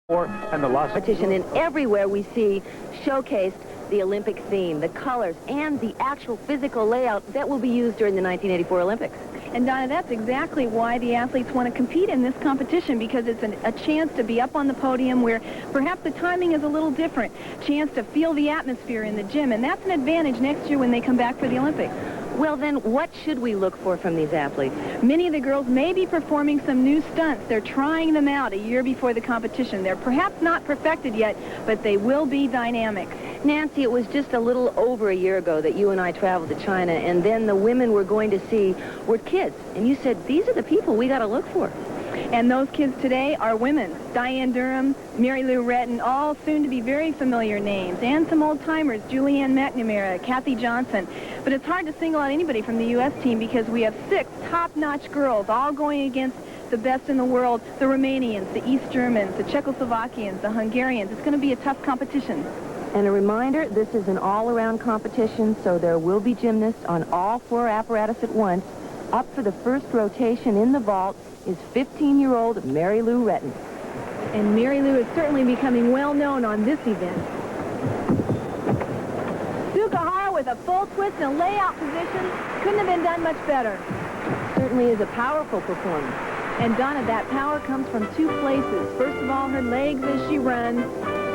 And the last competition, and everywhere we see showcased the Olympic theme, the colors, and the actual physical layout that will be used during the 1984 Olympics. And Donna, that's exactly why the athletes want to compete in this competition, because it's a chance to be up on the podium where perhaps the timing is a little different, chance to feel the atmosphere in the gym, and that's an advantage next year when they come back for the Olympics. Well, then, what should we look for from these athletes? Many of the girls may be performing some new stunts. They're trying them out a year before the competition. They're perhaps not perfected yet, but they will be dynamic. Nancy, it was just a little over a year ago that you and I traveled to China, and then the women we're going to see were kids. And you said, these are the people we got to look for. And those kids today are women. Diane Durham, Mary Lou Retton, all soon to be very familiar names. And some old-timers, Julianne McNamara, Kathy Johnson. But it's hard to single out anybody from the U.S. team because we have 6 top-notch girls all going against the best in the world, the Romanians, the East Germans, the Czechoslovakians, the Hungarians. It's going to be a tough competition. And a reminder, this is an all-around competition, so there will be gymnasts on all 4 apparatus at once. Up for the first rotation in the vault is 15-year-old Mary Lou Retton. And Mary Lou is certainly becoming well-known on this event. Sukahara with a full twist and layout position. Couldn't have been done much better. Certainly is a powerful performance. And Donna, that power comes from 2 places. First of all, her legs as she runs,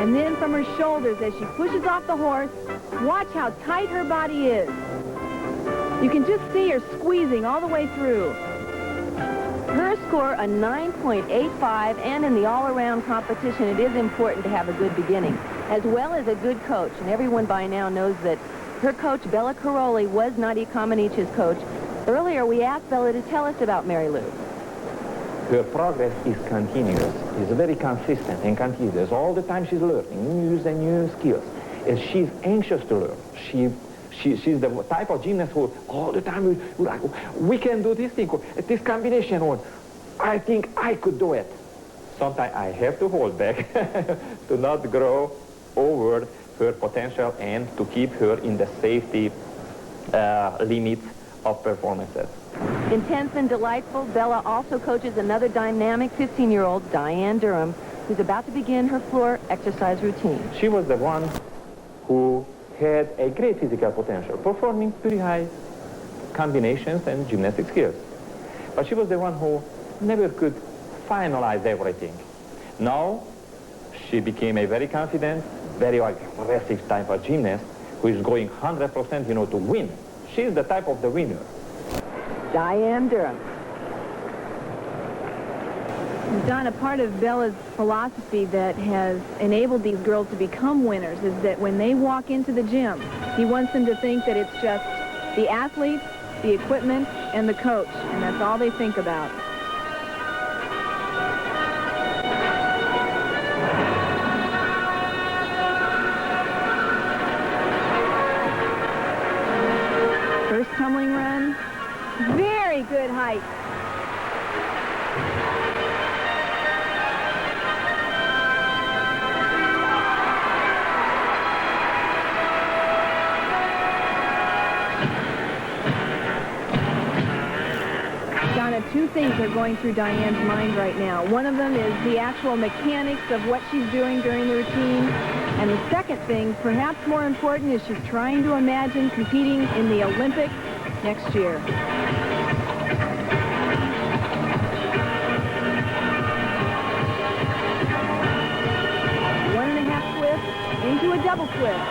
and then from her shoulders as she pushes off the horse. Watch how tight her body is. You can just see her squeezing all the way through. Her score, a 9.85, and in the all-around competition, it is important to have a good beginning, as well as a good coach. And everyone by now knows that her coach, Bella Caroli, was Nadia Comaneci's coach. Earlier, we asked Bella to tell us about Mary Lou. Her progress is continuous, is very consistent and continuous. All the time she's learning new skills. And she's anxious to learn. She's the type of gymnast who all the time will like, we can do this thing, this combination, or I think I could do it. Sometimes I have to hold back to not grow over her potential and to keep her in the safety limits of performances. Intense and delightful, Bella also coaches another dynamic 15-year-old, Diane Durham, who's about to begin her floor exercise routine. She was the one who had a great physical potential, performing pretty high combinations and gymnastic skills. But she was the one who never could finalize everything. Now, she became a very confident, very aggressive type of gymnast who is going 100%, to win. She's the type of the winner. Diane Durham. Donna, part of Bella's philosophy that has enabled these girls to become winners is that when they walk into the gym, he wants them to think that it's just the athletes, the equipment, and the coach, and that's all they think about. First tumbling run. Very good height. Donna, 2 things are going through Diane's mind right now. One of them is the actual mechanics of what she's doing during the routine. And the second thing, perhaps more important, is she's trying to imagine competing in the Olympics next year. 1.5 twists into a double twist.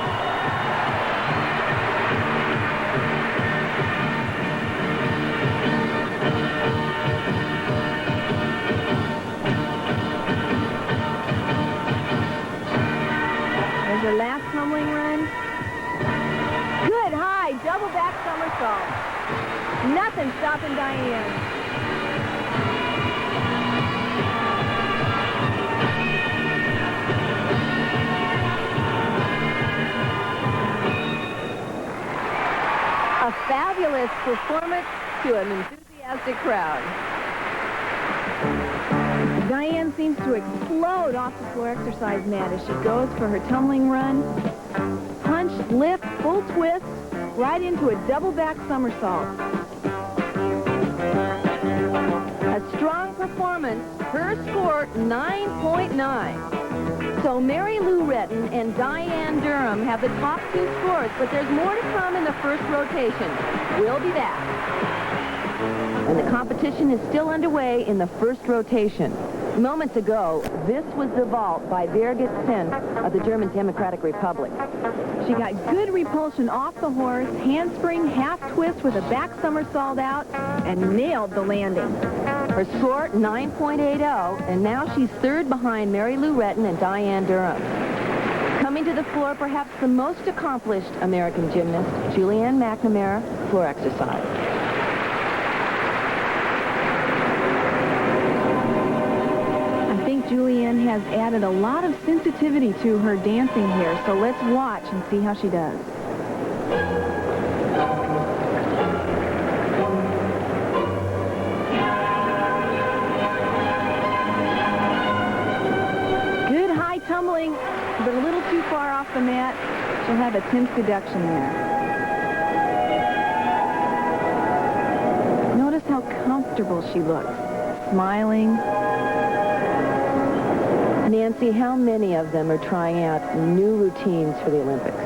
There's her last tumbling run. Good high double back somersault. Nothing stopping Diane. A fabulous performance to an enthusiastic crowd. Diane seems to explode off the floor exercise mat as she goes for her tumbling run. Punch, lift, full twist, right into a double back somersault. A strong performance. Her score, 9.9. So Mary Lou Retton and Diane Durham have the top two scores, but there's more to come in the first rotation. We'll be back. And the competition is still underway in the first rotation. Moments ago, this was the vault by Birgit Senn of the German Democratic Republic. She got good repulsion off the horse, handspring, half twist with a back somersault out, and nailed the landing. Her score, 9.80, and now she's third behind Mary Lou Retton and Diane Durham. Coming to the floor, perhaps the most accomplished American gymnast, Julianne McNamara, floor exercise. Julianne has added a lot of sensitivity to her dancing here, so let's watch and see how she does. Good high tumbling, but a little too far off the mat. She'll have a tense deduction there. Notice how comfortable she looks, smiling. Nancy, how many of them are trying out new routines for the Olympics?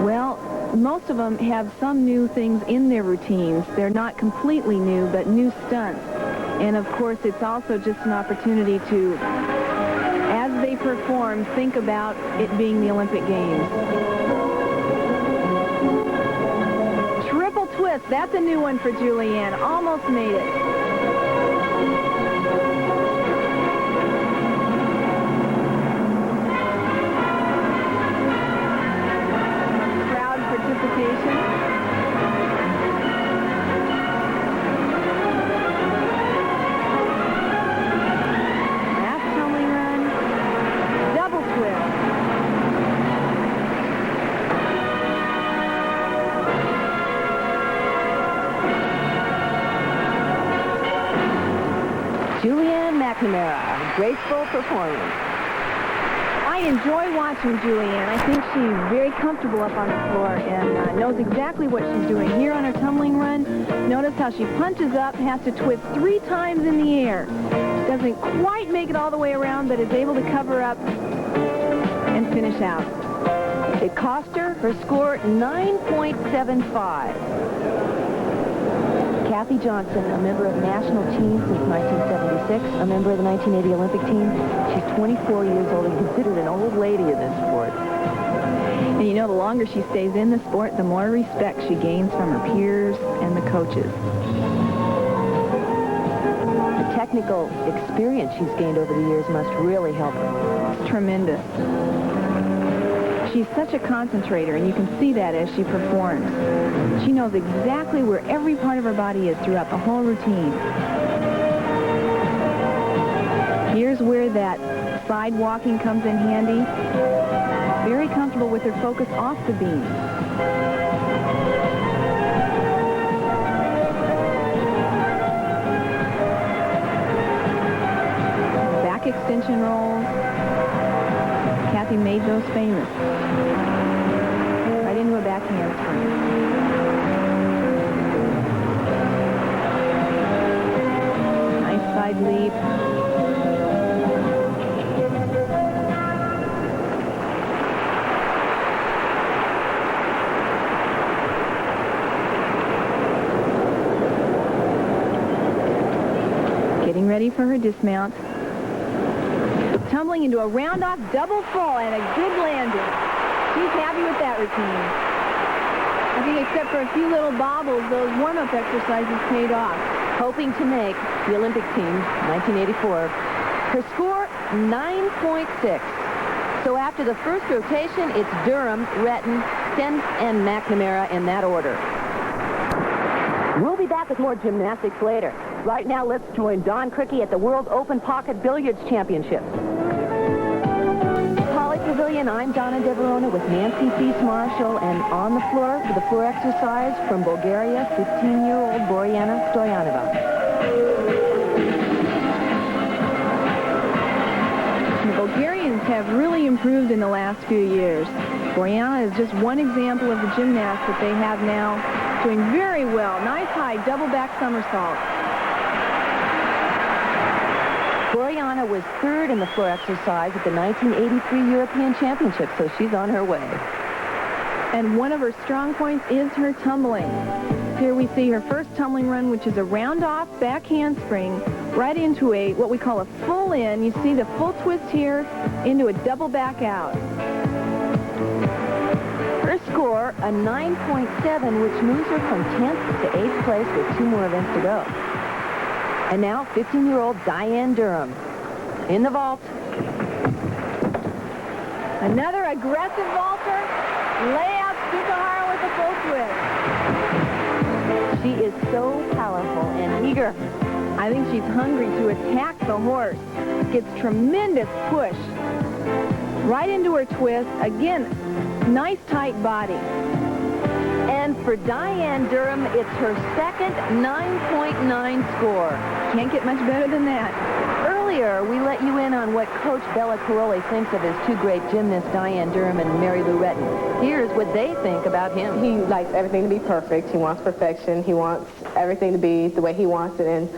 Well, most of them have some new things in their routines. They're not completely new, but new stunts. And of course, it's also just an opportunity to, as they perform, think about it being the Olympic Games. Triple twist, that's a new one for Julianne. Almost made it. Julianne McNamara, a graceful performance. I enjoy watching Julianne. I think she's very comfortable up on the floor and knows exactly what she's doing. Here on her tumbling run, notice how she punches up, has to twist 3 times in the air. Doesn't quite make it all the way around, but is able to cover up and finish out. It cost her score 9.75. Kathy Johnson, a member of the national team since 1976, a member of the 1980 Olympic team. She's 24 years old and considered an old lady in this sport. And you know, the longer she stays in the sport, the more respect she gains from her peers and the coaches. The technical experience she's gained over the years must really help her. It's tremendous. She's such a concentrator, and you can see that as she performs. She knows exactly where every part of her body is throughout the whole routine. Here's where that side walking comes in handy. Very comfortable with her focus off the beam. Back extension rolls. Kathy made those famous. Right into a back handspring. Nice side leap. Getting ready for her dismount. Tumbling into a round-off double full and a good landing. She's happy with that routine. I think except for a few little bobbles, those warm-up exercises paid off. Hoping to make the Olympic team, 1984. Her score, 9.6. So after the first rotation, it's Durham, Retton, Senn, and McNamara in that order. We'll be back with more gymnastics later. Right now, let's join Don Criqui at the World Open Pocket Billiards Championship. Pavilion, I'm Donna DeVerona with Nancy Feast-Marshall, and on the floor for the floor exercise from Bulgaria, 15-year-old Boriana Stoyanova. The Bulgarians have really improved in the last few years. Boriana is just one example of the gymnast that they have now doing very well. Nice high double back somersault. Boriana Donna was third in the floor exercise at the 1983 European Championship, so she's on her way. And one of her strong points is her tumbling. Here we see her first tumbling run, which is a round-off back handspring right into what we call a full in. You see the full twist here into a double back out. Her score, a 9.7, which moves her from 10th to 8th place with 2 more events to go. And now 15-year-old Diane Durham in the vault. Another aggressive vaulter. Layup Tsukahara with a full twist. She is so powerful and eager. I think she's hungry to attack the horse. Gets tremendous push. Right into her twist. Again, nice tight body. And for Diane Durham, it's her second 9.9 score. Can't get much better than that. Earlier, we let you in on what Coach Bella Caroli thinks of his 2 great gymnasts, Diane Durham and Mary Lou Retton. Here's what they think about him. He likes everything to be perfect. He wants perfection. He wants everything to be the way he wants it. And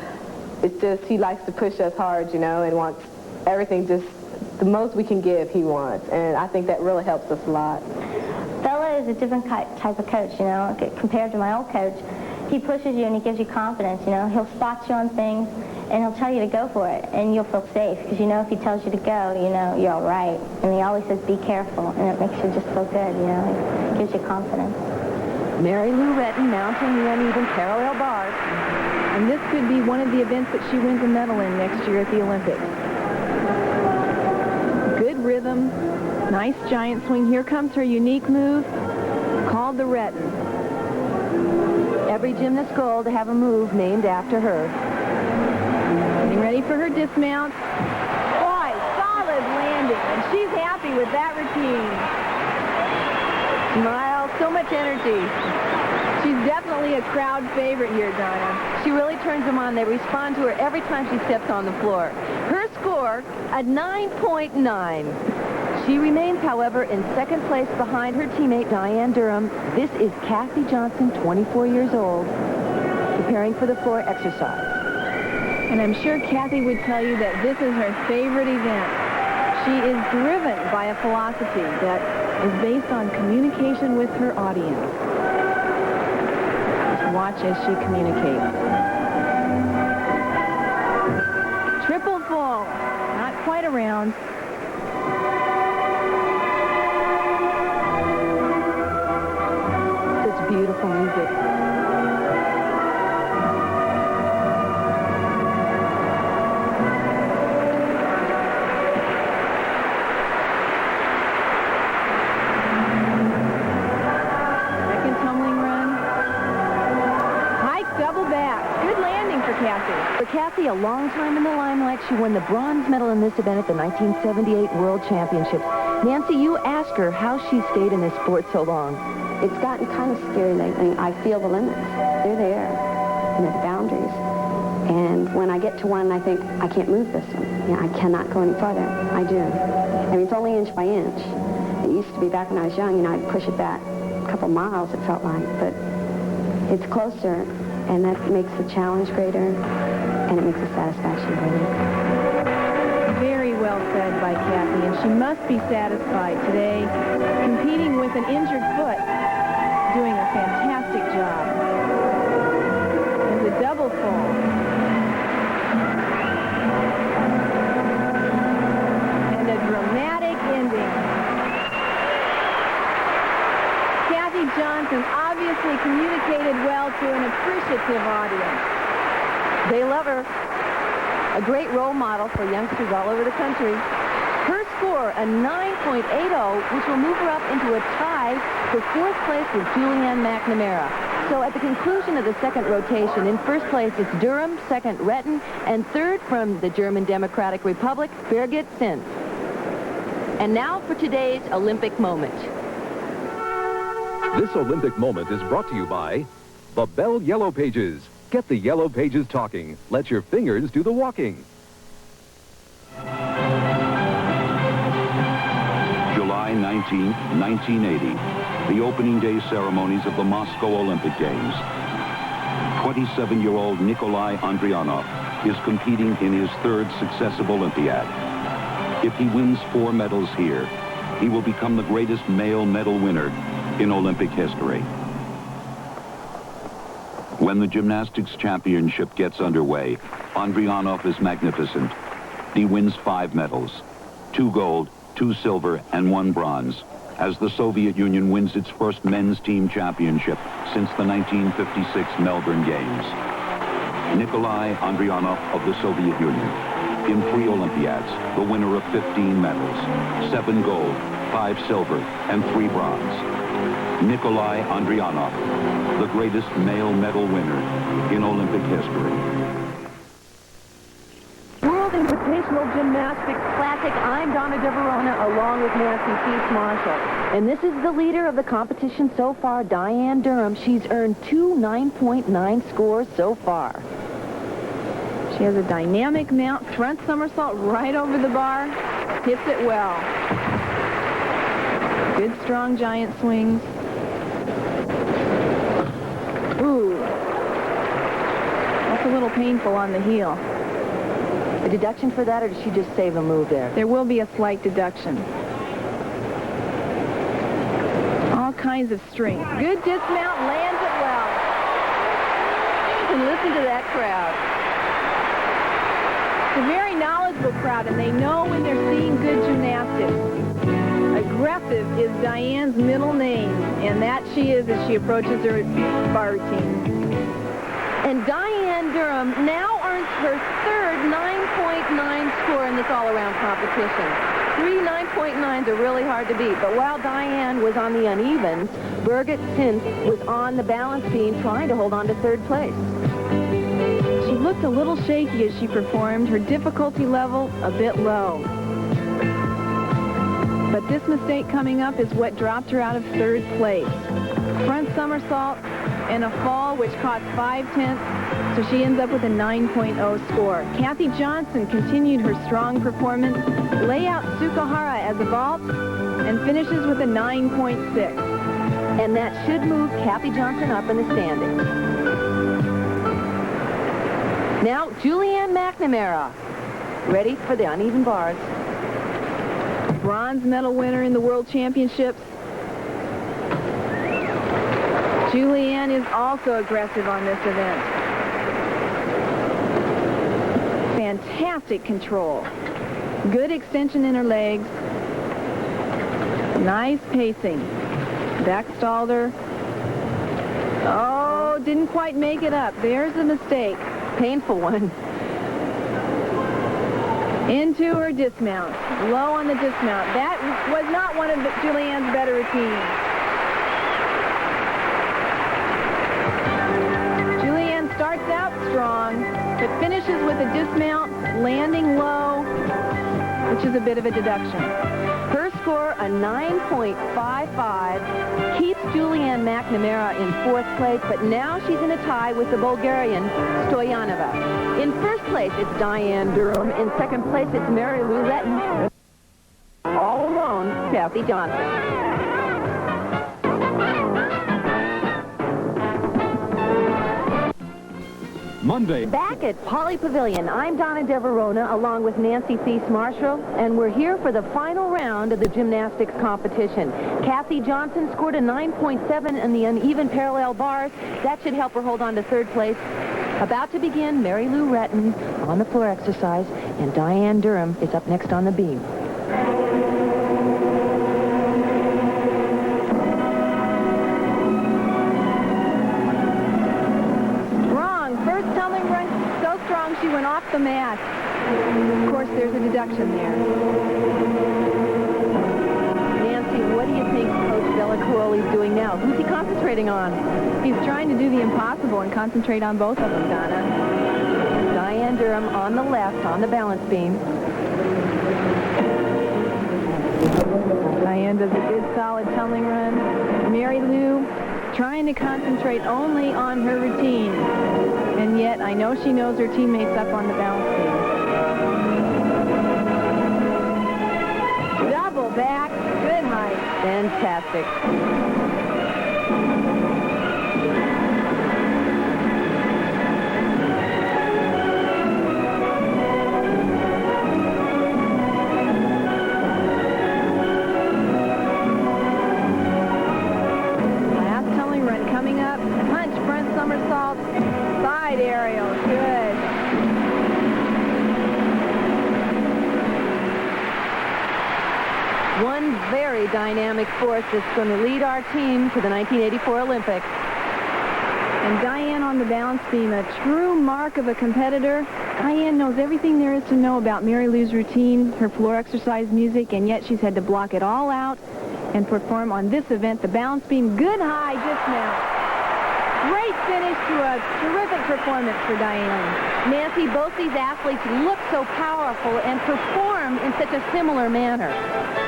it's just, he likes to push us hard, you know, and wants everything just the most we can give, he wants. And I think that really helps us a lot. Bella is a different type of coach, you know, compared to my old coach. He pushes you and he gives you confidence, you know. He'll spot you on things and he'll tell you to go for it, and you'll feel safe because you know if he tells you to go, you know, you're all right. And he always says, be careful, and it makes you just feel good, you know. It gives you confidence. Mary Lou Retton mounting the uneven parallel bars. And this could be one of the events that she wins a medal in next year at the Olympics. Good rhythm, nice giant swing. Here comes her unique move, called the Retton. Every gymnast's goal to have a move named after her. Getting ready for her dismount. Boy, solid landing, and she's happy with that routine. Smile, so much energy. She's definitely a crowd favorite here, Donna. She really turns them on. They respond to her every time she steps on the floor. Her score, a 9.9. She remains, however, in second place behind her teammate, Diane Durham. This is Kathy Johnson, 24 years old, preparing for the floor exercise. And I'm sure Kathy would tell you that this is her favorite event. She is driven by a philosophy that is based on communication with her audience. Just watch as she communicates. Triple full. Not quite around. Such beautiful music. For Kathy, a long time in the limelight, she won the bronze medal in this event at the 1978 World Championships. Nancy, you asked her how she stayed in this sport so long. It's gotten kind of scary lately. I feel the limits. They're there, you know, the boundaries. And when I get to one, I think, I can't move this one. You know, I cannot go any farther. I do. I mean, it's only inch by inch. It used to be back when I was young, you know, I'd push it back a couple miles, it felt like. But it's closer, and that makes the challenge greater. And it makes the satisfaction greater. Very well said by Kathy, and she must be satisfied today, competing with an injured foot, doing a fantastic job. There's a double full. And a dramatic ending. Kathy Johnson obviously communicated well to an appreciative audience. They love her. A great role model for youngsters all over the country. Her score, a 9.80, which will move her up into a tie for 4th place with Julianne McNamara. So at the conclusion of the second rotation, in first place it's Durham, second Retton, and third from the German Democratic Republic, Birgit Sintz. And now for today's Olympic moment. This Olympic moment is brought to you by the Bell Yellow Pages. Get the Yellow Pages talking. Let your fingers do the walking. July 19, 1980, the opening day ceremonies of the Moscow Olympic Games. 27-year-old Nikolai Andrianov is competing in his third successive Olympiad. If he wins 4 medals here, he will become the greatest male medal winner in Olympic history. When the gymnastics championship gets underway, Andrianov is magnificent. He wins 5 medals, 2 gold, 2 silver, and 1 bronze, as the Soviet Union wins its first men's team championship since the 1956 Melbourne Games. Nikolai Andrianov of the Soviet Union, in 3 Olympiads, the winner of 15 medals, 7 gold, 5 silver, and 3 bronze. Nikolai Andrianov, the greatest male medal winner in Olympic history. World Invitational Gymnastics Classic. I'm Donna DeVerona, along with Nancy Cease Marshall. And this is the leader of the competition so far, Diane Durham. She's earned 2 9.9 scores so far. She has a dynamic mount, front somersault right over the bar, hits it well. Good, strong giant swings. Ooh, that's a little painful on the heel. A deduction for that, or did she just save a move there? There will be a slight deduction. All kinds of strength. Good dismount, lands it well. And listen to that crowd. It's a very knowledgeable crowd, and they know when they're seeing good gymnastics. Aggressive is Diane's middle name, and that she is as she approaches her bar routine. And Diane Durham now earns her third 9.9 score in this all-around competition. 3 9.9s are really hard to beat, but while Diane was on the unevens, Birgit Sint was on the balance beam trying to hold on to third place. She looked a little shaky as she performed, her difficulty level a bit low. But this mistake coming up is what dropped her out of third place. Front somersault and a fall which cost 5/10, so she ends up with a 9.0 score. Kathy Johnson continued her strong performance, lay out Tsukahara as a vault, and finishes with a 9.6. And that should move Kathy Johnson up in the standings. Now, Julianne McNamara, ready for the uneven bars. Bronze medal winner in the World Championships. Julianne is also aggressive on this event. Fantastic control. Good extension in her legs. Nice pacing. Backstalled her. Oh, didn't quite make it up. There's the mistake. Painful one. Into her dismount. Low on the dismount. That was not one of Julianne's better routines. Julianne starts out strong, but finishes with a dismount, landing low, which is a bit of a deduction. Her score, a 9.55, keeps Julianne McNamara in 4th place, but now she's in a tie with the Bulgarian Stoyanova. In 1st place, it's Diane Durham. In 2nd place, it's Mary Lou Retton. All alone, Kathy Johnson. Monday. Back at Poly Pavilion, I'm Donna DeVerona, along with Nancy Cease Marshall, and we're here for the final round of the gymnastics competition. Kathy Johnson scored a 9.7 in the uneven parallel bars. That should help her hold on to 3rd place. About to begin, Mary Lou Retton on the floor exercise, and Diane Durham is up next on the beam. She went off the mat. Of course, there's a deduction there. Nancy, what do you think Coach Della Caroli's doing now? Who's he concentrating on? He's trying to do the impossible and concentrate on both of them, Donna. Diane Durham on the left, on the balance beam. Diane does a good, solid tumbling run. Mary Lou trying to concentrate only on her routine. And yet, I know she knows her teammates up on the balance beam. Double back, good height. Fantastic. One very dynamic force that's going to lead our team to the 1984 Olympics. And Diane on the balance beam, a true mark of a competitor. Diane knows everything there is to know about Mary Lou's routine, her floor exercise music, and yet she's had to block it all out and perform on this event, the balance beam. Good high dismount. Great finish to a terrific performance for Diane. Nancy, both these athletes look so powerful and perform in such a similar manner.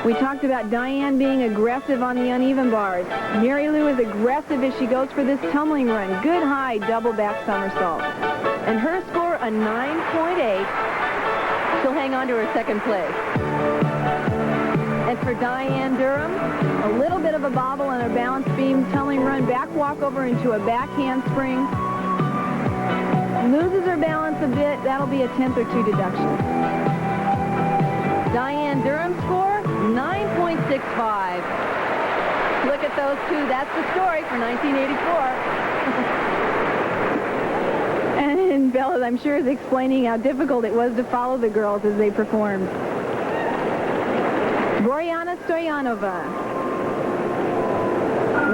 We talked about Diane being aggressive on the uneven bars. Mary Lou is aggressive as she goes for this tumbling run. Good high double back somersault. And her score, a 9.8. She'll hang on to her second place. And for Diane Durham, a little bit of a bobble on her balance beam, tumbling run, back walkover into a back handspring. Loses her balance a bit. That'll be a 10th or 2 deduction. Diane Durham's score, 9.65. Look at those two. That's the story for 1984. And Bella, I'm sure, is explaining how difficult it was to follow the girls as they performed. Boriana Stoyanova,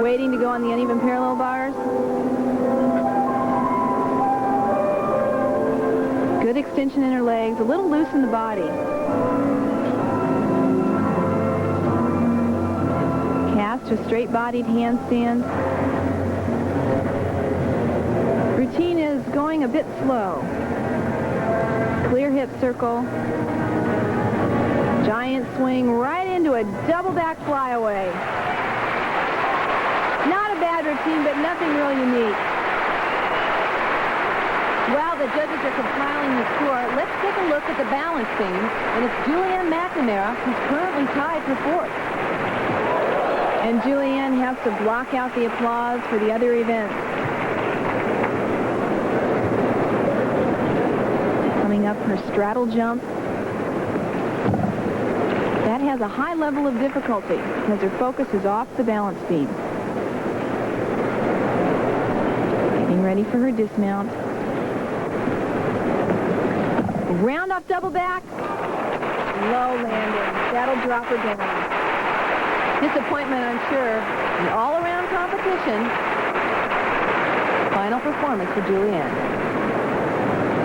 waiting to go on the uneven parallel bars. Good extension in her legs, a little loose in the body. Cast to straight-bodied handstand. Routine is going a bit slow. Clear hip circle. Giant swing right into a double back flyaway. Not a bad routine, but nothing real unique. While the judges are compiling the score, let's take a look at the balance beam. And it's Julianne McNamara who's currently tied for 4th. And Julianne has to block out the applause for the other events. Coming up, her straddle jump. That has a high level of difficulty because her focus is off the balance beam. Getting ready for her dismount. Round off double back. Low landing. That'll drop her down. Disappointment, I'm sure. An all-around competition. Final performance for Julianne.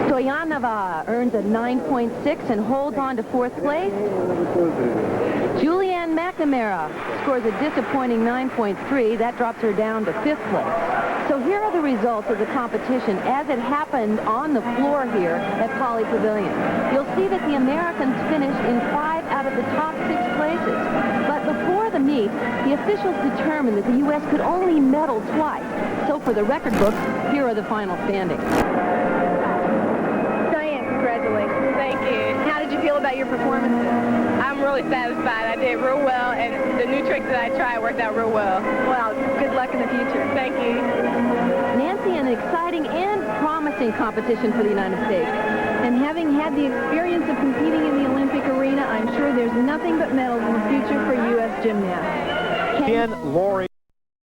Stoyanova earns a 9.6 and holds on to 4th place. Julianne McNamara scores a disappointing 9.3. That drops her down to 5th place. So here are the results of the competition as it happened on the floor here at Pauley Pavilion. You'll see that the Americans finished in 5 out of the top 6 places. But before the meet, the officials determined that the U.S. could only medal twice. So for the record books, here are the final standings. Diane, congratulations. Thank you. How did you feel about your performances? I'm really satisfied. I did real well, and the new tricks that I tried worked out real well. Well, good luck in the future. Thank you. Nancy, an exciting and promising competition for the United States. And having had the experience of competing in the Olympic arena, I'm sure there's nothing but medals in the future for U.S. gymnasts. Ken, Lori.